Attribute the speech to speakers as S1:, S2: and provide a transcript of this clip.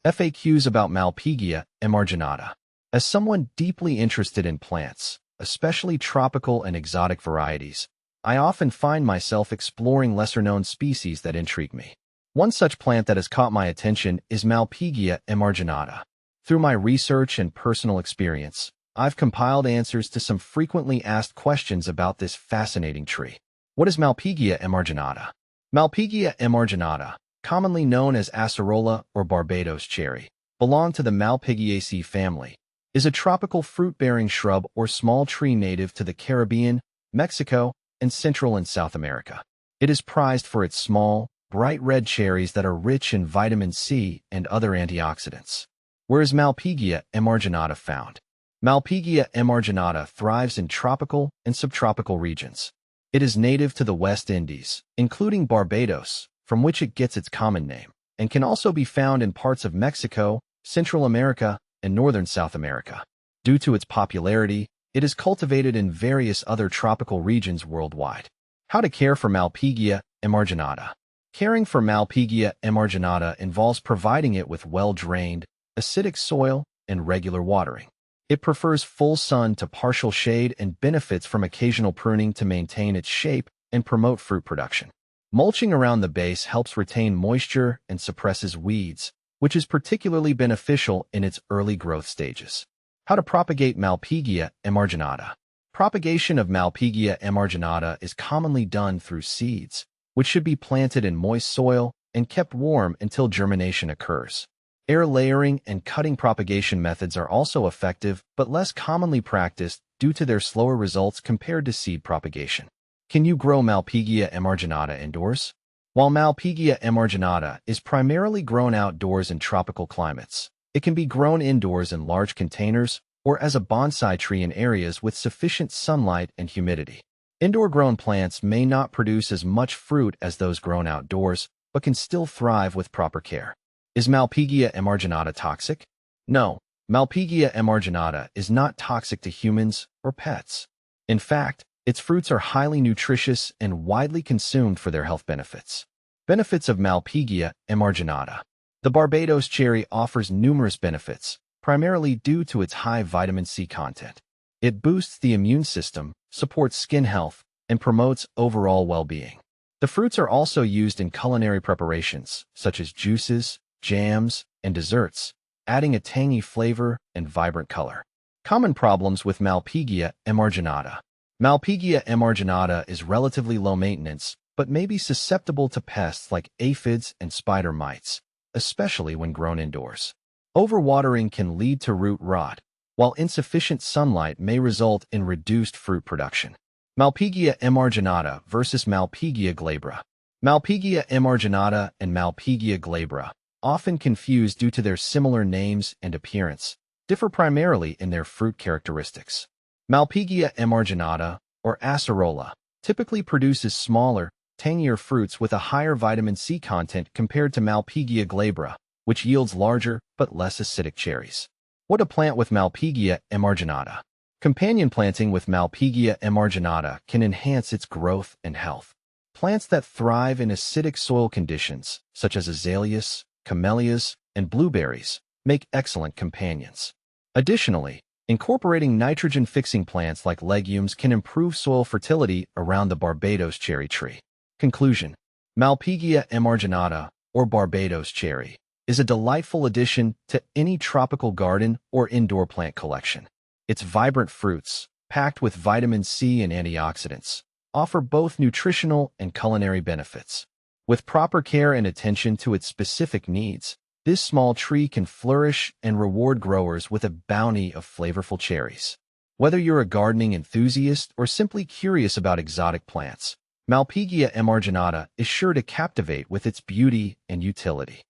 S1: FAQs about Malpighia emarginata. As someone deeply interested in plants, especially tropical and exotic varieties, I often find myself exploring lesser-known species that intrigue me. One such plant that has caught my attention is Malpighia emarginata. Through my research and personal experience, I've compiled answers to some frequently asked questions about this fascinating tree. What is Malpighia emarginata? Malpighia emarginata, commonly known as Acerola or Barbados cherry, belong to the Malpighiaceae family, is a tropical fruit-bearing shrub or small tree native to the Caribbean, Mexico, and Central and South America. It is prized for its small, bright red cherries that are rich in vitamin C and other antioxidants. Where is Malpighia emarginata found? Malpighia emarginata thrives in tropical and subtropical regions. It is native to the West Indies, including Barbados, from which it gets its common name, and can also be found in parts of Mexico, Central America, and northern South America. Due to its popularity, it is cultivated in various other tropical regions worldwide. How to care for Malpighia emarginata. Caring for Malpighia emarginata involves providing it with well-drained, acidic soil and regular watering. It prefers full sun to partial shade and benefits from occasional pruning to maintain its shape and promote fruit production. Mulching around the base helps retain moisture and suppresses weeds, which is particularly beneficial in its early growth stages. How to propagate Malpighia emarginata. Propagation of Malpighia emarginata is commonly done through seeds, which should be planted in moist soil and kept warm until germination occurs. Air layering and cutting propagation methods are also effective but less commonly practiced due to their slower results compared to seed propagation. Can you grow Malpighia emarginata indoors? While Malpighia emarginata is primarily grown outdoors in tropical climates, it can be grown indoors in large containers or as a bonsai tree in areas with sufficient sunlight and humidity. Indoor-grown plants may not produce as much fruit as those grown outdoors, but can still thrive with proper care. Is Malpighia emarginata toxic? No, Malpighia emarginata is not toxic to humans or pets. In fact, its fruits are highly nutritious and widely consumed for their health benefits. Benefits of Malpighia emarginata. The Barbados cherry offers numerous benefits, primarily due to its high vitamin C content. It boosts the immune system, supports skin health, and promotes overall well-being. The fruits are also used in culinary preparations, such as juices, jams, and desserts, adding a tangy flavor and vibrant color. Common problems with Malpighia emarginata. Malpighia emarginata is relatively low maintenance, but may be susceptible to pests like aphids and spider mites, especially when grown indoors. Overwatering can lead to root rot, while insufficient sunlight may result in reduced fruit production. Malpighia emarginata versus Malpighia glabra. Malpighia emarginata and Malpighia glabra, often confused due to their similar names and appearance, differ primarily in their fruit characteristics. Malpighia emarginata, or Acerola, typically produces smaller, tangier fruits with a higher vitamin C content compared to Malpighia glabra, which yields larger but less acidic cherries. What to plant with Malpighia emarginata. Companion planting with Malpighia emarginata can enhance its growth and health. Plants that thrive in acidic soil conditions, such as azaleas, camellias, and blueberries, make excellent companions. Additionally, incorporating nitrogen-fixing plants like legumes can improve soil fertility around the Barbados cherry tree. Conclusion. Malpighia emarginata, or Barbados cherry, is a delightful addition to any tropical garden or indoor plant collection. Its vibrant fruits, packed with vitamin C and antioxidants, offer both nutritional and culinary benefits. With proper care and attention to its specific needs, this small tree can flourish and reward growers with a bounty of flavorful cherries. Whether you're a gardening enthusiast or simply curious about exotic plants, Malpighia emarginata is sure to captivate with its beauty and utility.